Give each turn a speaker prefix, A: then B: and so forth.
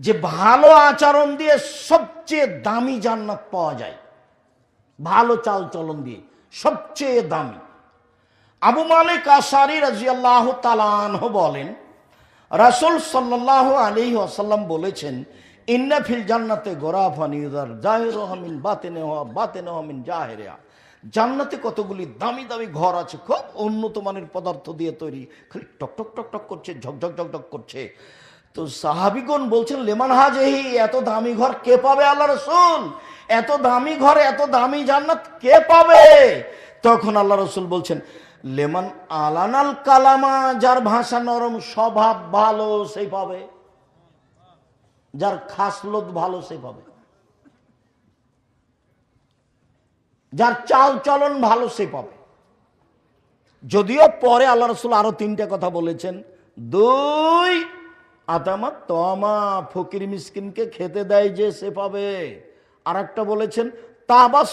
A: যে ভালো আচরণ দিয়ে সবচেয়ে দামি জান্নাত পাওয়া যায়, ভালো চাল চলন দিয়ে সবচেয়ে দামি। আবু মালিক আশআরী রাদিয়াল্লাহু তাআলা আনহু বলেন, রাসূল সাল্লাল্লাহু আলাইহি ওয়াসাল্লাম বলেছেন, ইন্না ফিল জান্নাতে গোরাফান ইউযার জাহিরুহা মিন বাতিনিহা বাতিনুহা মিন জাহিরিহা। জান্নাতে কতগুলি দামি দামি ঘর আছে, খুব উন্নত মানের পদার্থ দিয়ে তৈরি, খালি টক টক টক টক করছে, ঝকঝক ঝকঝক করছে। তো সাহাবীগণ বলছেন, লেমান হাজিহি, এত দামি ঘর কে পাবে আল্লাহ রাসূল? এত দামি ঘর, এত দামি জান্নাত কে পাবে? তখন আল্লাহ রাসূল বলছেন, লেমান আলানাল কালামা, যার ভাষা নরম, স্বভাব ভালো সেই পাবে, যার খাসলত ভালো সে পাবে, যার চাল চলন ভালো সে পাবে। যদিও পরে আল্লাহ রাসূল আরো তিনটা কথা বলেছেন। দুই, আতামা তমা, ফকির মিসকিনকে খেতে দেয় যে সে পাবে। আর একটা বলেছেন, তাবাস